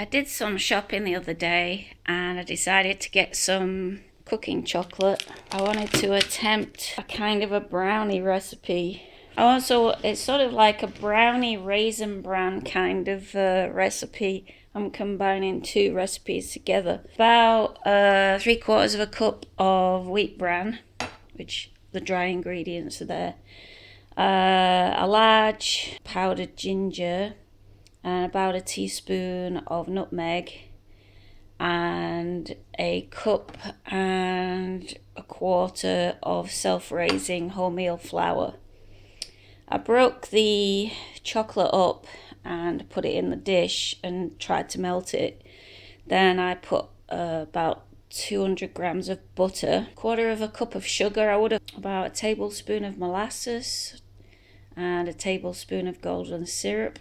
I did some shopping the other day and I decided to get some cooking chocolate. I wanted to attempt a kind of a brownie recipe. Also, it's sort of like a brownie raisin bran kind of recipe. I'm combining two recipes together. About 3/4 of a cup of wheat bran, which the dry ingredients are there. A large powdered ginger, and about a teaspoon of nutmeg, and a cup and a quarter of self-raising wholemeal flour. I broke the chocolate up and put it in the dish and tried to melt it. Then I put about 200 grams of butter, 1/4 of a cup of sugar. I would have about a tablespoon of molasses and a tablespoon of golden syrup,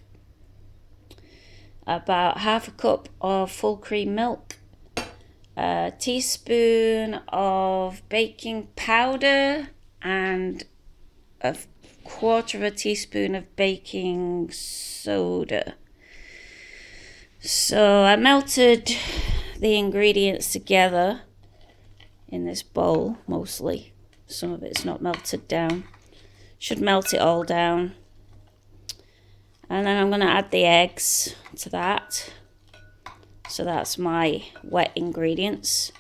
about 1/2 cup of full cream milk, a teaspoon of baking powder, and a 1/4 of a teaspoon of baking soda. So I melted the ingredients together in this bowl mostly. Some of it's not melted down. Should melt it all down. And then I'm going to add the eggs to that. So that's my wet ingredients.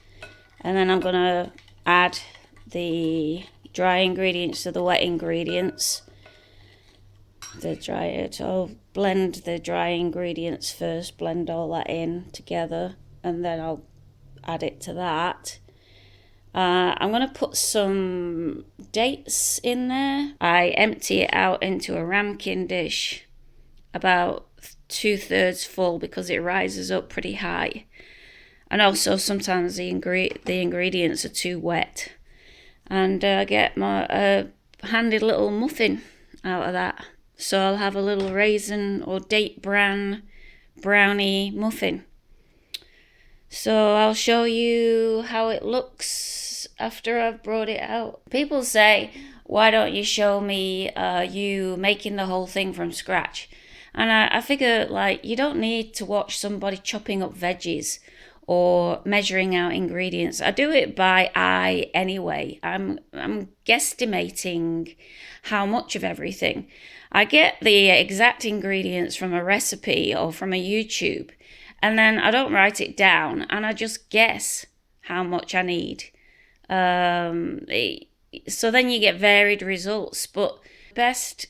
And then I'm going to add the dry ingredients to the wet ingredients. I'll blend the dry ingredients first, blend all that in together, and then I'll add it to that. I'm going to put some dates in there. I empty it out into a ramekin dish, about 2/3 full, because it rises up pretty high. And also sometimes the ingredients are too wet. And I get my handy little muffin out of that. So I'll have a little raisin or date bran brownie muffin. So I'll show you how it looks after I've brought it out. People say, why don't you show me you making the whole thing from scratch? And I figure, like, you don't need to watch somebody chopping up veggies or measuring out ingredients. I do it by eye anyway. I'm guesstimating how much of everything. I get the exact ingredients from a recipe or from a YouTube, and then I don't write it down, and I just guess how much I need. So then you get varied results, but best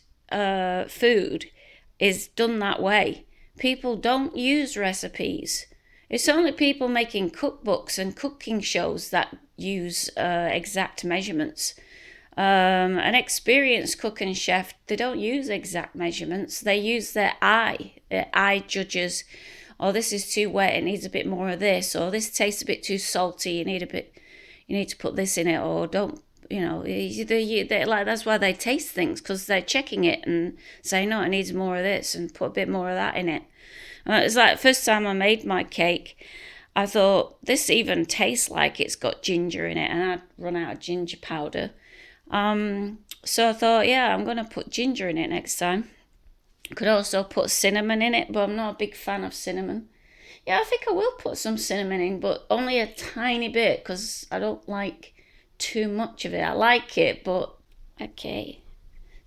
food is done that way. People don't use recipes. It's only people making cookbooks and cooking shows that use exact measurements. An experienced cook and chef, they don't use exact measurements. They use their eye. Their eye judges, oh, this is too wet, it needs a bit more of this, or this tastes a bit too salty, you need to put this in it, or don't, like, that's why they taste things, because they're checking it and say, no, it needs more of this, and put a bit more of that in it. And it's like, first time I made my cake, I thought, this even tastes like it's got ginger in it, and I'd run out of ginger powder. So I thought, yeah, I'm going to put ginger in it next time. Could also put cinnamon in it, but I'm not a big fan of cinnamon. Yeah, I think I will put some cinnamon in, but only a tiny bit, because I don't like too much of it. I like it, but okay.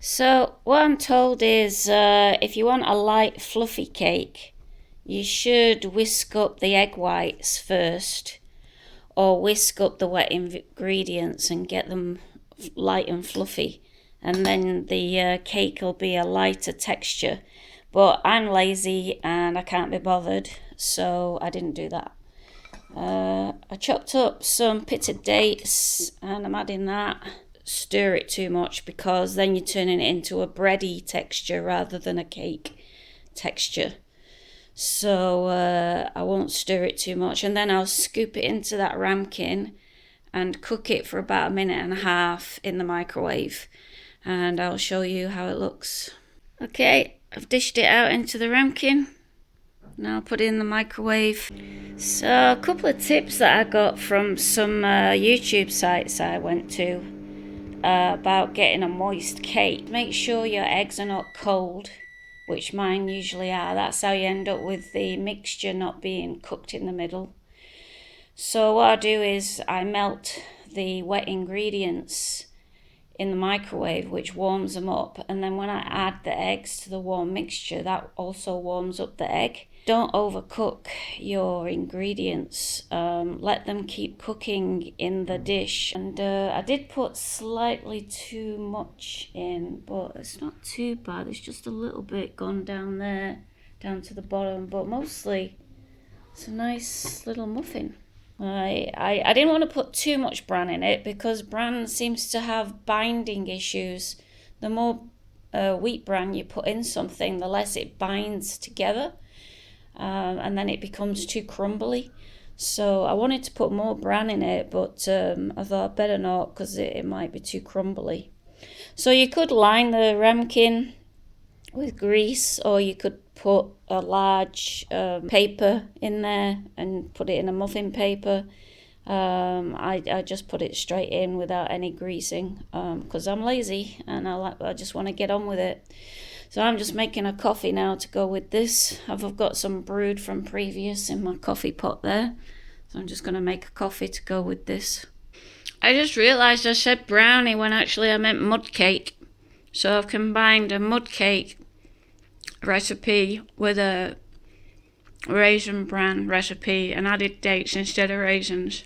So what I'm told is if you want a light fluffy cake, you should whisk up the egg whites first, or whisk up the wet ingredients and get them light and fluffy, and then the cake will be a lighter texture. But I'm lazy and I can't be bothered, so I didn't do that. I chopped up some pitted dates and I'm adding that. Stir it too much, because then you're turning it into a bready texture rather than a cake texture. So I won't stir it too much, and then I'll scoop it into that ramekin and cook it for about 1.5 minutes in the microwave, and I'll show you how it looks. Okay, I've dished it out into the ramekin. Now I'll put it in the microwave. So a couple of tips that I got from some YouTube sites I went to about getting a moist cake. Make sure your eggs are not cold which mine usually are. That's how you end up with the mixture not being cooked in the middle. So what I do is I melt the wet ingredients in the microwave, which warms them up, and then when I add the eggs to the warm mixture, that also warms up the egg. Don't overcook your ingredients. Let them keep cooking in the dish. And I did put slightly too much in, but it's not too bad. It's just a little bit gone down there, down to the bottom, but mostly it's a nice little muffin. I didn't want to put too much bran in it because bran seems to have binding issues. The more wheat bran you put in something, the less it binds together, and then it becomes too crumbly. So I wanted to put more bran in it, but I thought better not because it might be too crumbly. So you could line the ramekin with grease, or you could put a large paper in there and put it in a muffin paper. I just put it straight in without any greasing because I'm lazy and I just want to get on with it. So I'm just making a coffee now to go with this. I've got some brewed from previous in my coffee pot there. So I'm just going to make a coffee to go with this. I just realised I said brownie when actually I meant mud cake. So I've combined a mud cake recipe with a raisin bran recipe and added dates instead of raisins.